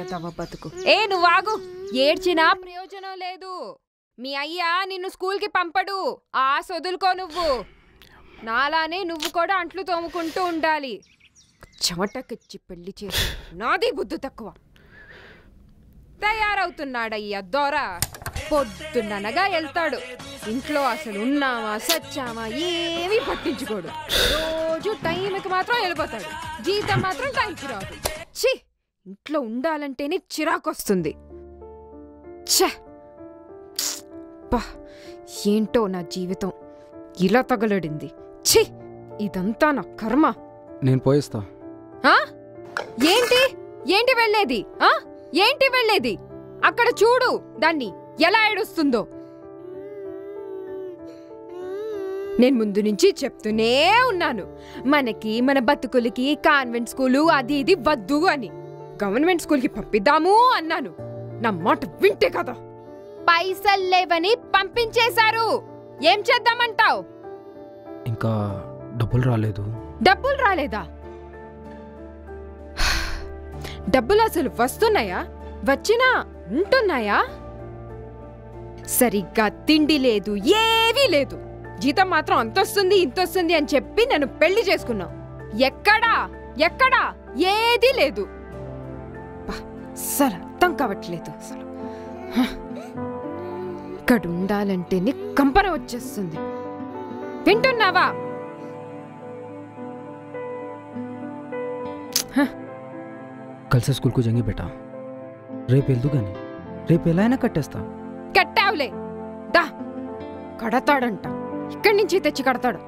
ఎదవ బతుకు. నువ్వాగు, ఏడ్చినా ప్రయోజనం లేదు. మీ అయ్యా నిన్ను స్కూల్కి పంపడు. వదులుకో. నువ్వు నాలానే నువ్వు కూడా అంట్లు తోముకుంటూ ఉండాలి. చెమటకిచ్చి పెళ్లి చేసి నాది బుద్ధి తక్కువ. తయారవుతున్నాడయ్యా దొర. పొద్దున్ననగా వెళ్తాడు. ఇంట్లో అసలు ఉన్నామా సచ్చామా ఏమీ పట్టించుకోడు. రోజు టైంకి మాత్రం వెళ్ళిపోతాడు. జీతం మాత్రం టైంకి రాదు. ఛీ, ఇంట్లో ఉండాలంటేనే చిరాకొస్తుంది. ఏంటో నా జీవితం ఇలా తగలడింది. ఛీ, ఇదంతా నా కర్మ. నేను పోయిస్తా. ఏంటి ఏంటి వెళ్ళేది? ఏంటి వెళ్ళేది? అక్కడ చూడు దాన్ని ఎలా ఏడుస్తుందో. నేను ముందు నుంచి చెప్తూనే ఉన్నాను, మనకి మన బతుకులకి కాన్వెంట్ స్కూలు అది ఇది వద్దు అని. గవర్నమెంట్ స్కూల్కి పంపిద్దాము అన్నాను. నా మాట వింటే కదా. పైసలు లేవని పంపించేశారు. ఏం చేద్దామంటావు? ఇంకా డబ్బులు రాలేదు. డబ్బులు రాలేదా? డబ్బులు అసలు వస్తున్నాయా? వచ్చినా ఉంటున్నాయా? సరిగ్గా తిండి లేదు, ఏవీ లేదు. జీతం మాత్రం అంతొస్తుంది ఇంతొస్తుంది అని చెప్పి నన్ను పెళ్లి చేసుకున్నావు. ఎక్కడా ఎక్కడా ఏదీ లేదు. అసలు అర్థం కావట్లేదు. అసలు ఇక్కడ ఉండాలంటేనే కంపన వచ్చేస్తుంది. వింటున్నావా? కలిసే స్కూల్కు జంగి బేటా. రేపు వెళ్దు గాని రేపు ఎలా అయినా కట్టేస్తా. కట్టావులే. దా, కడతాడంట. ఇక్కడి నుంచి తెచ్చి కడతాడు.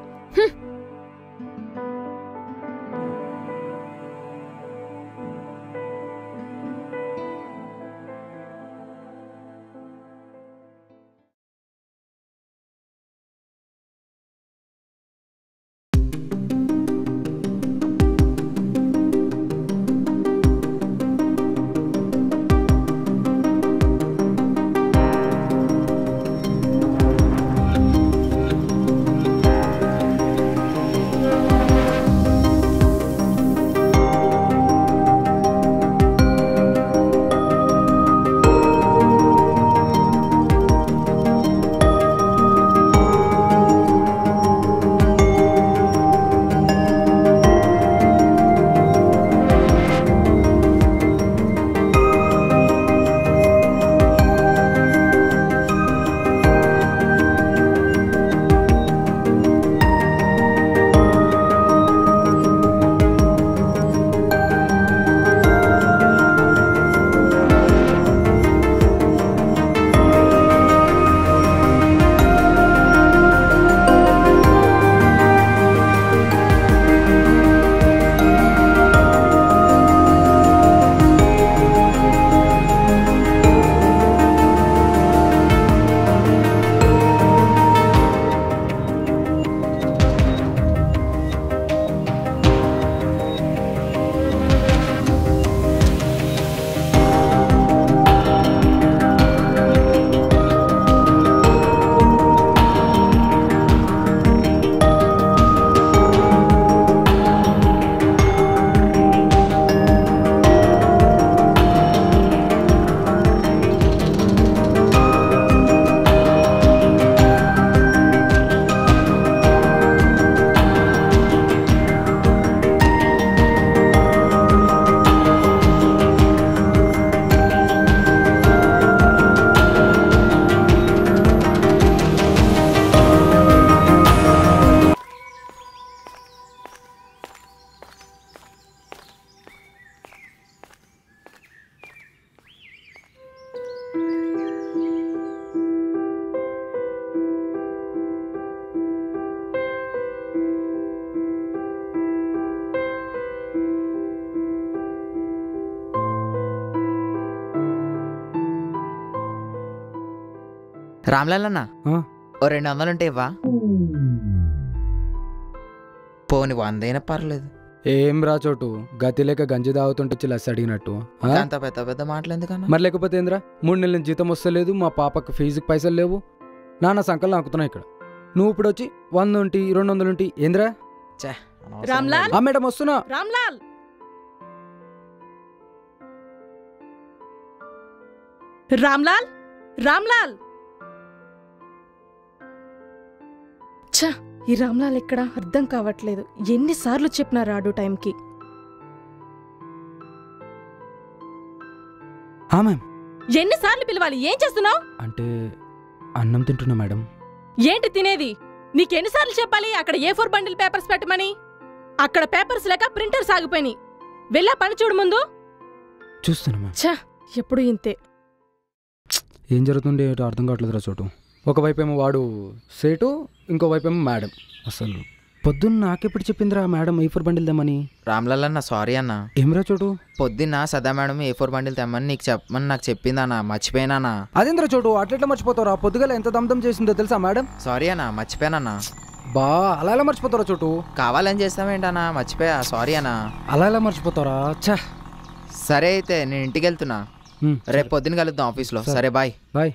రామ్లాల్ అన్న, ఓ 200 ఉంటే ఇవ్వా? పోని 100 అయినా పర్లేదు. ఏం రా చోటు, గతి లేక గంజి తాగుతుంటే లస్ అడిగినట్టు అంత పెద్ద పెద్ద మాటలు ఎందుకన్నా? మరి లేకపోతే ఏంద్రా, 3 నెలల నుంచి జీతం వస్తలేదు, మా పాపకు ఫీజుకి పైసలు లేవు, నాన్న సంకలు నాకుతున్నాయి ఇక్కడ. నువ్వు ఇప్పుడు వచ్చి 100 ఉంటి 200 ఉంటి ఏంద్రా? రామ్లాల్, మేడం వస్తున్నా. రామ్లాల్ రామ్లాల్, రామ్లాల్! ఛ, ఈ రామ్లాల్ ఎక్కడా అర్థం కావట్లేదు. ఎన్నిసార్లు చెప్పినా రాడు టైంకి. మ్యామ్. ఎన్నిసార్లు పిలవాలి? ఏం చేస్తున్నావు? అంటే అన్నం తింటున్నా మేడం. ఏంటి తినేది? నీకెన్నిసార్లు చెప్పాలి అక్కడ A4 బండిల్ పేపర్స్ పెట్టమని? అక్కడ పేపర్స్ లేక ప్రింటర్స్ ఆగిపోయినాయి. వెళ్ళా పని చూడు ముందు. చూస్తున్నా మ్యామ్. ఛ, ఎప్పుడు ఇంతే. ఏం జరుగుతుంది ఏంటో అర్థం కావట్లేదురా చోటు. ఒకవైపేమో వాడు సేటు, ఇంకోవైపేమో మేడం. అసలు పొద్దున్న నాకెప్పుడు చెప్పిందిరా మేడం A4 బండిల్ తెమ్మని? రామ్లాల్ అన్న సారీ అన్న. ఏమిరా చోటు? పొద్దున్న సదా మేడం A4 బండిల్ తెమ్మని నీకు చెప్పమని నాకు చెప్పిందన్నా, మర్చిపోయినా. అదేంద్రా చోటు, అట్లెట్లా మర్చిపోతారా? పొద్దుగల ఎంత దమ్దం చేసిందో తెలుసా మేడం? సారీ అన్న, మర్చిపోయానన్నా. బా అలా ఎలా మర్చిపోతారా చోటు? కావాలని చేస్తామేంటన్నా, మర్చిపోయా. సారీ అన్నా. అలా ఎలా మర్చిపోతారా? ఛా. సరే అయితే నేను ఇంటికి వెళ్తున్నా. రేపు పొద్దున్న కలుద్దాం ఆఫీస్లో. సరే బాయ్. బాయ్.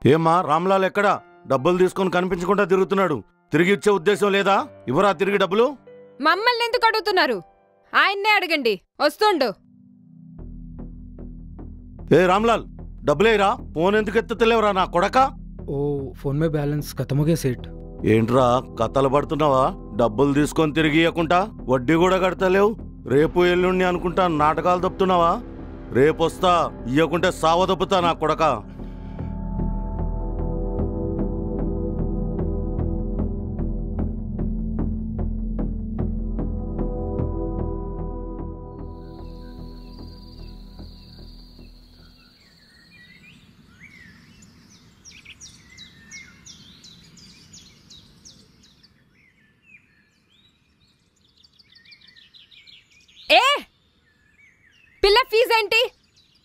ఏమ్మా రామ్లాల్ ఎక్కడా? డబ్బులు తీసుకొని కనిపించకుండా తిరుగుతున్నాడు. తిరిగి ఇచ్చే ఉద్దేశం లేదా? ఇవ్వరా తిరిగి డబ్బులు. మమ్మల్ని ఎందుకు అడుగుతున్నారు? ఆయన్నే అడగండి, వస్తుండు. ఏ రామ్లాల్, డబ్బులేరా? ఫోన్ ఎందుకు ఎత్తుతలేవురా నా కొడక? ఓ ఫోన్ మే బ్యాలెన్స్ ఖతముగే సేట్. ఏంట్రా కథలు పడుతున్నావా? డబ్బులు తీసుకొని తిరిగి ఇవ్వకుండా వడ్డీ కూడా కడతలేవు. రేపు ఎల్లుండి అనుకుంటా నాటకాలు తప్పుతున్నావా? రేపొస్తా, ఇయ్యకుంటే సావ దప్పుతా నా కొడక. ఏ పిల్ల ఫీజేంటి?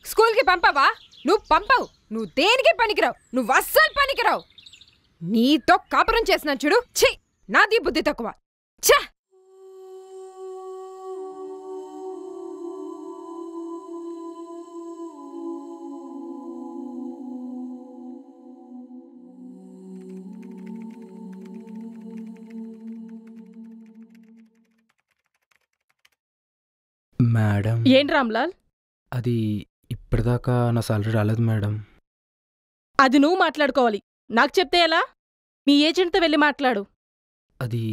స్కూల్కి పంపవా? నువ్వు పంపవు. నువ్వు దేనికి పనికిరావు. నువ్వు అస్సలు పనికిరావు. నీతో కాపురం చేసిన చూడు. ఛీ, నాది బుద్ధి తక్కువ. ఛ! మేడం, ఏం రామ్లాల్? అది ఇప్పటిదాకా నా సాలరీ రాలేదు మేడం. అది నువ్వు మాట్లాడుకోవాలి. నాకు చెప్తే ఎలా? మీ ఏజెంట్తో వెళ్ళి మాట్లాడు. అది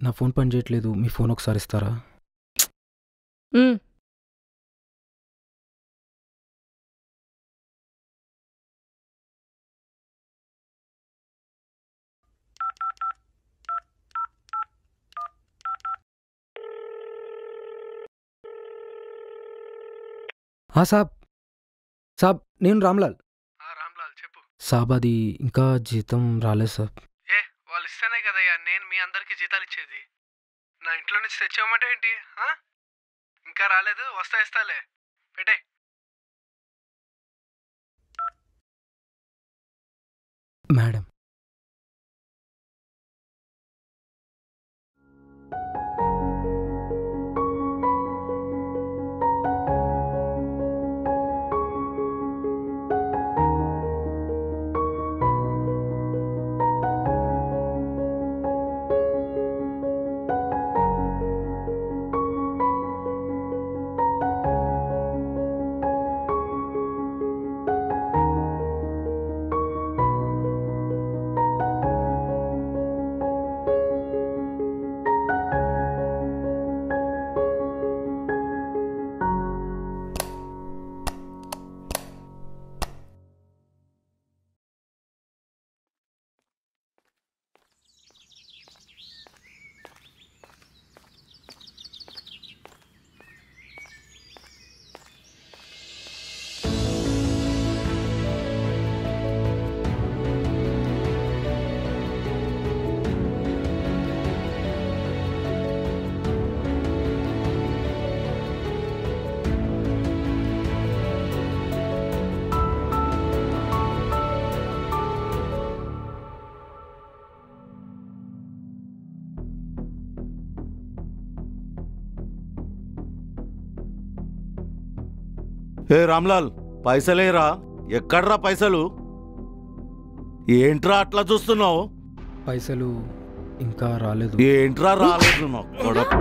నా ఫోన్ పని చేయట్లేదు. మీ ఫోన్ ఒకసారి ఇస్తారా? ఉమ్. సాబ్, సాబ్ నేను రామ్లాల్. రామ్లాల్ చెప్పు. సాబ్ అది ఇంకా జీతం రాలేదు సాబ్. ఏ వాళ్ళు ఇస్తేనే కదయ్యా నేను మీ అందరికి జీతాలు ఇచ్చేది. నా ఇంట్లో నుంచి తెచ్చేయమంటే ఏంటి? ఇంకా రాలేదు, వస్తా ఇస్తాలే. పెట్టే. మేడం, ఏ రామ్లాల్, పైసలేరా? ఎక్కడ్రా పైసలు? ఏంట్రా అట్లా చూస్తున్నావు? పైసలు ఇంకా రాలేదు. ఏంట్రా రాలేదు నా కొడక?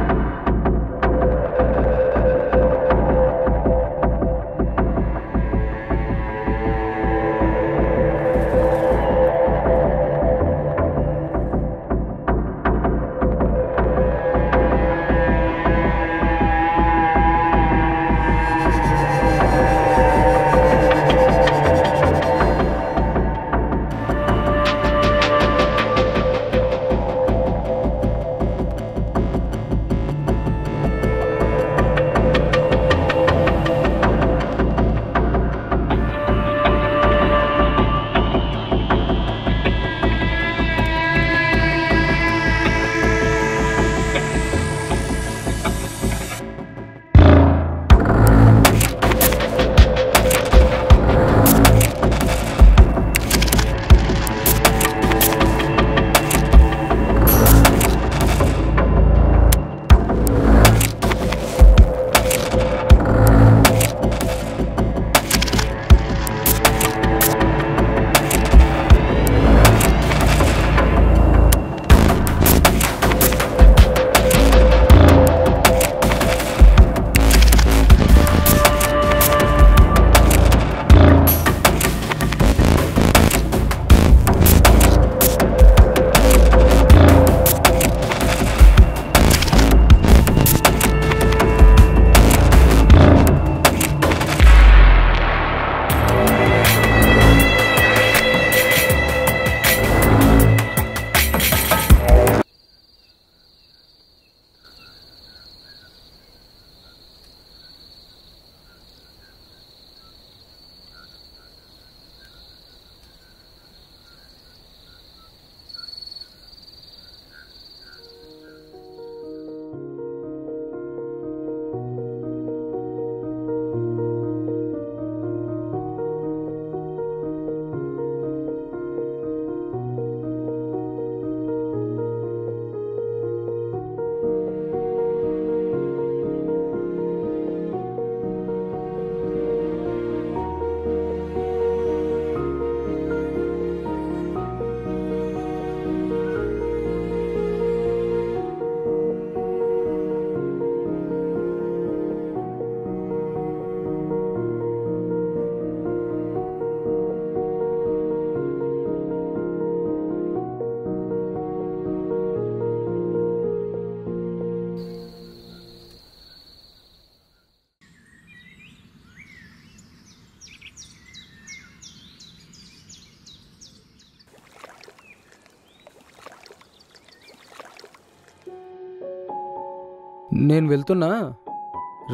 నేను వెళ్తున్నా,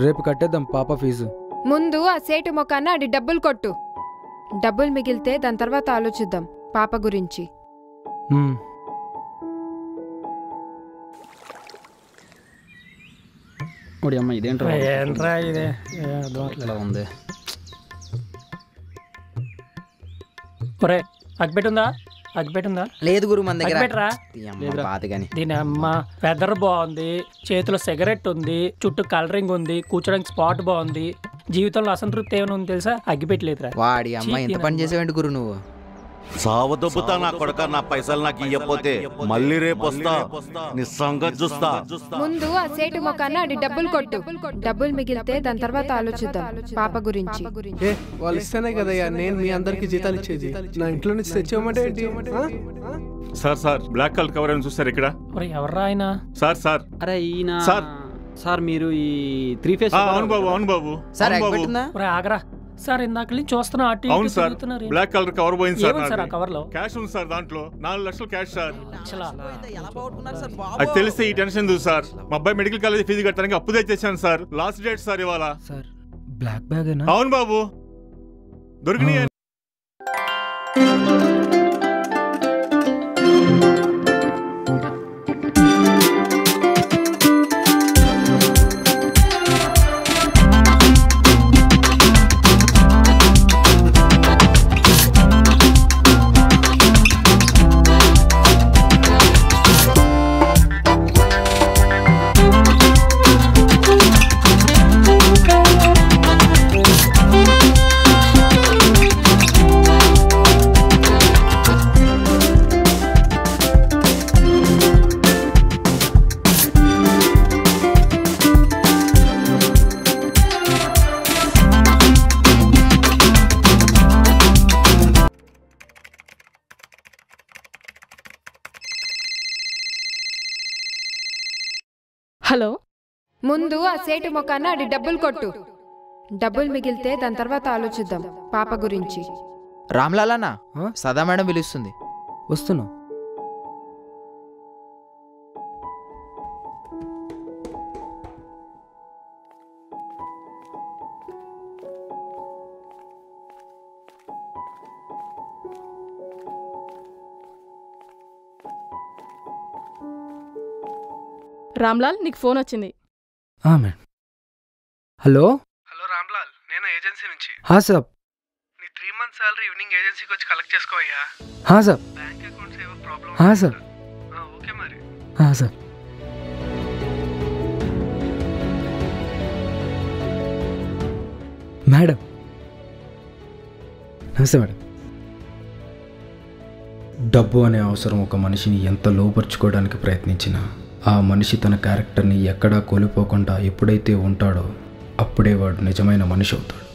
రేపు కట్టేద్దాం పాప ఫీజు. ముందు ఆ సేటు మొకాన్న అది డబ్బులు కొట్టు. డబ్బులు మిగిలితే దాని తర్వాత ఆలోచిద్దాం పాప గురించి. అమ్మ ఇదేంట్రా ఇదే ఉంది. ఒరే అగ్గిపెట్టుందా లేదు గురు మన దగ్గర. అగ్గిపెట్టరా. దీని అమ్మ వెదర్ బాగుంది, చేతిలో సిగరెట్ ఉంది, చుట్టూ కలరింగ్ ఉంది, కూర్చోడానికి స్పాట్ బాగుంది, జీవితంలో అసంతృప్తి ఏమైనా ఉంది తెలుసా? అగ్గిపెట్టలేదురా. వాడి అమ్మ ఎంత పని చేసేవండి గురు నువ్వు. సావ దొబ్బుతా నా కొడక, నా పైసలు నాకు ఇయ్యపోతే మళ్ళీ రేపు వస్తా, నీ సంగతి చూస్తా. ముందు ఆ సేటు మొకాన్న అది డబ్బులు కొట్టు. డబ్బులు మిగిలితే దాని తర్వాత ఆలోచిద్దాం పాప గురించి. వాళ్ళు ఇస్తేనే కదయ్యా నేను మీ అందరికి జీతాలు ఇచ్చేది. నా ఇంట్లో నుంచి తెచ్చేయమంటే ఏంటి? సార్ బ్లాక్ కలర్ కవర్ అని చూస్తారు ఇక్కడ. ఎవర్రా ఆయన? సార్ అరే ఈయన సార్ మీరు ఈ 3 ఫేస్. అవును బాబు సార్ ఆగరా సార్, ఇందాక నుంచి చూస్తున్నా. అవును సార్, బ్లాక్ కలర్ కవర్ పోయింది సార్. ఆ కవర్ లో క్యాష్ ఉంది సార్, దాంట్లో 4 లక్షలు క్యాష్ సార్. అది తెలిస్తే ఈ టెన్షన్ ఉంది సార్. మా అబ్బాయి మెడికల్ కాలేజ్ ఫీజు కట్టడానికి అప్పు తెచ్చేసాను సార్. లాస్ట్ డేట్ సార్ ఇవాళ. Sir black bag. అవును బాబు, దొరికినాయి. హలో. ముందు ఆ సేటు మొకాన్న అది డబ్బులు కొట్టు. డబ్బులు మిగిలితే దాని తర్వాత ఆలోచిద్దాం పాప గురించి. రామ్లాలనా సదా మేడం పిలుస్తుంది. వస్తున్నా. రామ్లాల్ నీకు ఫోన్ వచ్చింది. హలో రామ్లాల్, నేను ఏజెన్సీ నుంచి. సార్. నీ 3 months సాలరీ ఈవినింగ్ ఏజెన్సీకి వచ్చి కలెక్ట్ చేసుకోవయ్యా. సార్. బ్యాంక్ అకౌంట్స్ ఏవో ప్రాబ్లం. సార్. ఓకే మరి. సార్. మేడం నమస్తే మేడం. డబ్బు అనే అవసరం ఒక మనిషిని ఎంత లోపరుచుకోవడానికి ప్రయత్నించినా ఆ మనిషి తన క్యారెక్టర్ని ఎక్కడా కోల్పోకుండా ఎప్పుడైతే ఉంటాడో అప్పుడే వాడు నిజమైన మనిషి అవుతాడు.